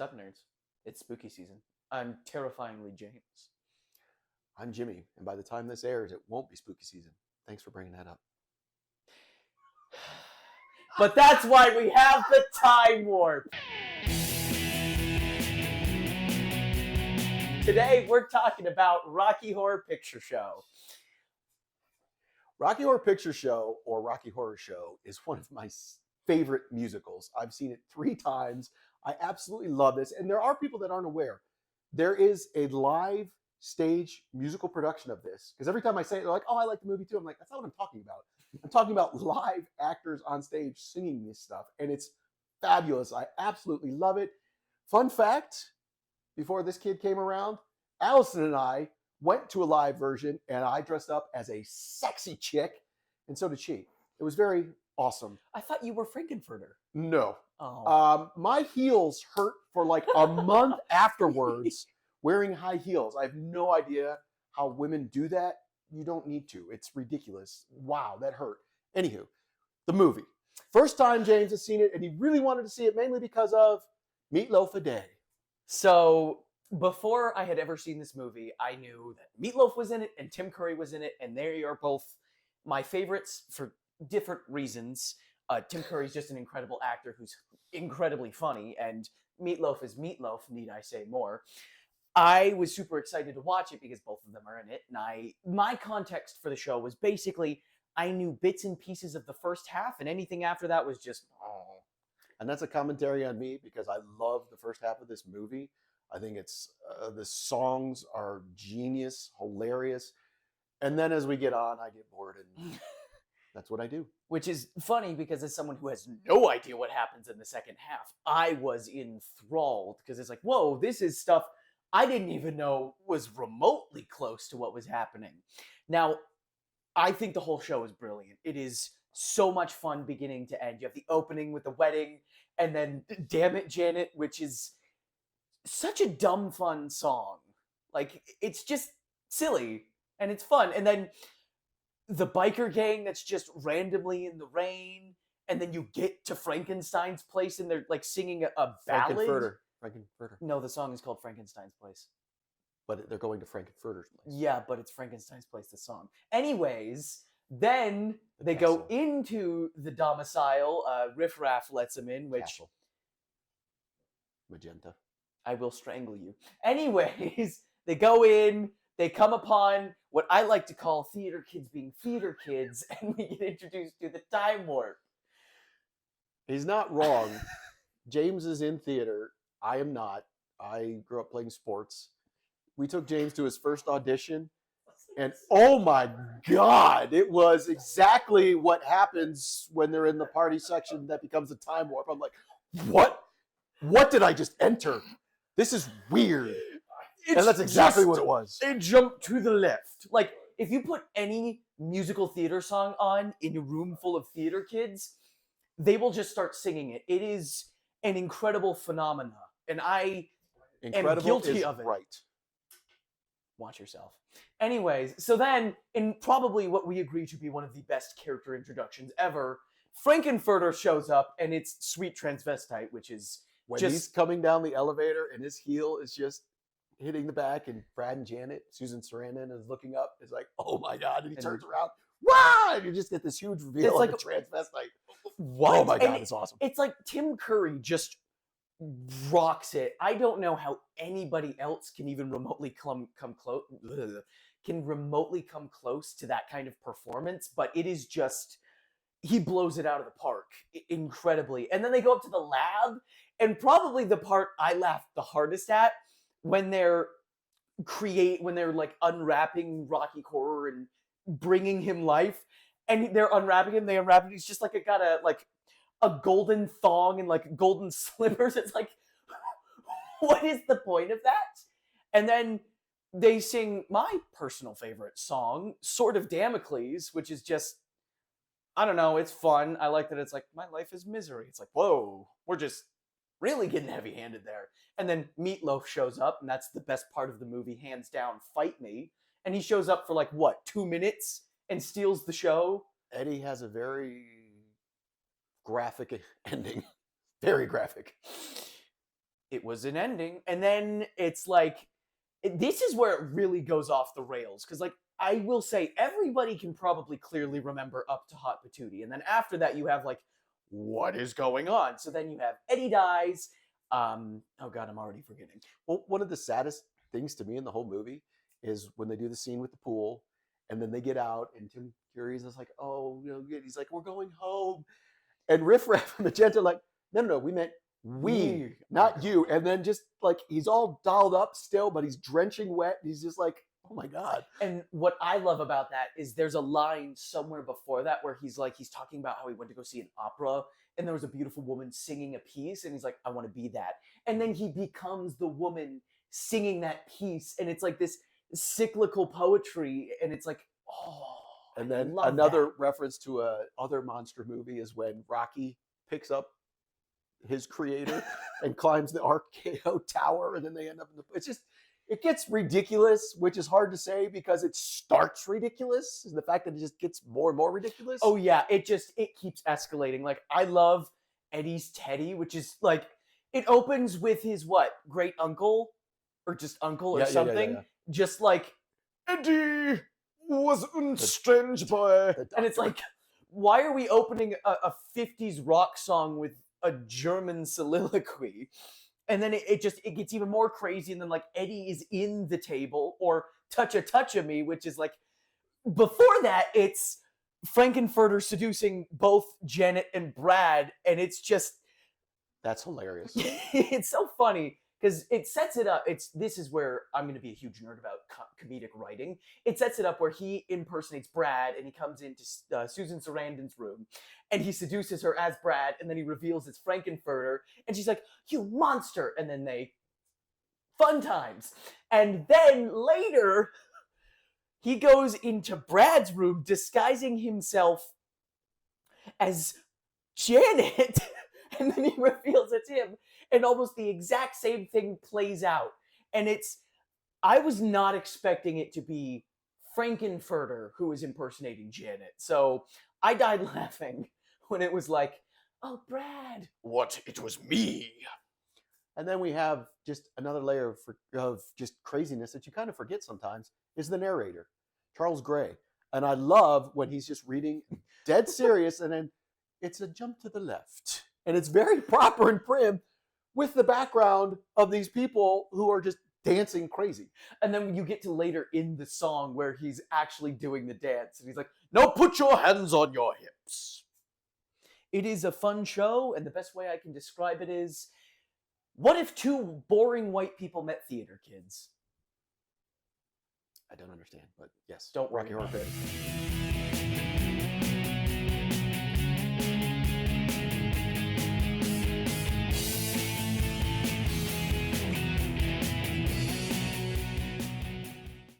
Sup, nerds? It's spooky season. I'm terrifyingly James. I'm Jimmy, and by the time this airs, it won't be spooky season. Thanks for bringing that up. But that's why we have the Time Warp! Today, we're talking about Rocky Horror Picture Show. Rocky Horror Picture Show, or Rocky Horror Show, is one of my favorite musicals. I've seen it 3 times. I absolutely love this. And there are people that aren't aware. There is a live stage musical production of this. Because every time I say it, they're like, oh, I like the movie too. I'm like, that's not what I'm talking about. I'm talking about live actors on stage singing this stuff. And it's fabulous. I absolutely love it. Fun fact, before this kid came around, Allison and I went to a live version, and I dressed up as a sexy chick, and so did she. It was very awesome. I thought you were Frankenfurter. No. Oh. My heels hurt for like a month afterwards wearing high heels. I have no idea how women do that. You don't need to. It's ridiculous. Wow, that hurt. Anywho, the movie. First time James has seen it, and he really wanted to see it mainly because of Meatloaf a Day. So, before I had ever seen this movie, I knew that Meatloaf was in it and Tim Curry was in it, and they are both my favorites for different reasons. Tim Curry's just an incredible actor who's incredibly funny, and Meatloaf is Meatloaf, need I say more. I was super excited to watch it because both of them are in it, and my context for the show was basically I knew bits and pieces of the first half, and anything after that was just, oh. And that's a commentary on me because I love the first half of this movie. I think it's the songs are genius, hilarious. And then as we get on, I get bored, and that's what I do. Which is funny because as someone who has no idea what happens in the second half, I was enthralled because it's like, whoa, this is stuff I didn't even know was remotely close to what was happening. Now, I think the whole show is brilliant. It is so much fun beginning to end. You have the opening with the wedding, and then Damn It, Janet, which is such a dumb fun song. Like, it's just silly, and it's fun. And then the biker gang that's just randomly in the rain, and then you get to Frankenstein's place, and they're, like, singing a ballad. Frankenfurter. No, the song is called Frankenstein's Place. But they're going to Frankenfurter's place. Yeah, but it's Frankenstein's Place, the song. Anyways, then they go into the domicile. Riff Raff lets them in, which... Castle. Magenta. I will strangle you. Anyways, they go in, they come upon what I like to call theater kids being theater kids, and we get introduced to the Time Warp. He's not wrong. James is in theater. I am not. I grew up playing sports. We took James to his first audition, and oh my God, it was exactly what happens when they're in the party section that becomes a time warp. I'm like, what? What did I just enter? This is weird. And that's exactly what it was. It jumped to the left. Like, if you put any musical theater song on in a room full of theater kids, they will just start singing it. It is an incredible phenomena, and I am guilty of it. Right. Watch yourself. Anyways, so then, in probably what we agree to be one of the best character introductions ever, Frankenfurter shows up, and it's Sweet Transvestite, which is when just... he's coming down the elevator, and his heel is just hitting the back, and Brad and Janet, Susan Sarandon, is looking up, is like, oh my God, and he turns around, wow, and you just get this huge reveal of a transvestite. What? Oh my God, it's awesome. It's like Tim Curry just rocks it. I don't know how anybody else can even remotely come close to that kind of performance, but it is just, he blows it out of the park incredibly. And then they go up to the lab, and probably the part I laughed the hardest at when they're like unwrapping Rocky Horror and bringing him life, and they're unwrapping him, he's just like got a golden thong and like golden slippers. It's like, what is the point of that? And then they sing my personal favorite song, Sword of Damocles, which is just, I don't know, it's fun. I like that it's like, my life is misery. It's like, whoa, we're just really getting heavy-handed there. And then Meatloaf shows up, and that's the best part of the movie, hands down, Fight Me. And he shows up for like, what, 2 minutes and steals the show? Eddie has a very graphic ending. Very graphic. it was an ending. And then it's like, this is where it really goes off the rails. Because, like, I will say, everybody can probably clearly remember up to Hot Patootie. And then after that, you have, like, what is going on? So then you have Eddie dies. Oh, God, I'm already forgetting. Well, one of the saddest things to me in the whole movie is when they do the scene with the pool, and then they get out, and Tim Curry is like, oh, you know, he's like, we're going home. And Riff Raff and Magenta are like, no, we meant we, not you. And then just like, he's all dolled up still, but he's drenching wet. And he's just like, oh my God. And what I love about that is there's a line somewhere before that where he's talking about how he went to go see an opera and there was a beautiful woman singing a piece. And he's like, I want to be that. And then he becomes the woman singing that piece. And it's like this cyclical poetry. And it's like, oh. And then another reference to a other monster movie is when Rocky picks up his creator and climbs the RKO tower, and then they end up in the. It's just, it gets ridiculous, which is hard to say because it starts ridiculous. And the fact that it just gets more and more ridiculous. Oh yeah, it keeps escalating. Like, I love Eddie's Teddy, which is like, it opens with his great uncle, or just uncle or something, just like, Eddie was a strange boy. And it's like, why are we opening a 50s rock song with a German soliloquy? And then it gets even more crazy. And then, like, Eddie is in the table, or touch of me, which is like, before that, it's Frankenfurter seducing both Janet and Brad. And it's just, that's hilarious. It's so funny. Because it sets it up. This is where I'm going to be a huge nerd about comedic writing. It sets it up where he impersonates Brad, and he comes into Susan Sarandon's room, and he seduces her as Brad, and then he reveals it's Frankenfurter, and she's like, "You monster!" And then fun times. And then later, he goes into Brad's room, disguising himself as Janet, and then he reveals it's him. And almost the exact same thing plays out. And I was not expecting it to be Frankenfurter who was impersonating Janet. So I died laughing when it was like, oh, Brad. What? It was me. And then we have just another layer of just craziness that you kind of forget sometimes is the narrator, Charles Gray. And I love when he's just reading dead serious, and then it's a jump to the left. And it's very proper and prim, with the background of these people who are just dancing crazy. And then you get to later in the song where he's actually doing the dance. And he's like, now put your hands on your hips. It is a fun show. And the best way I can describe it is, what if two boring white people met theater kids? I don't understand, but yes. Don't worry Rocky Horror about it.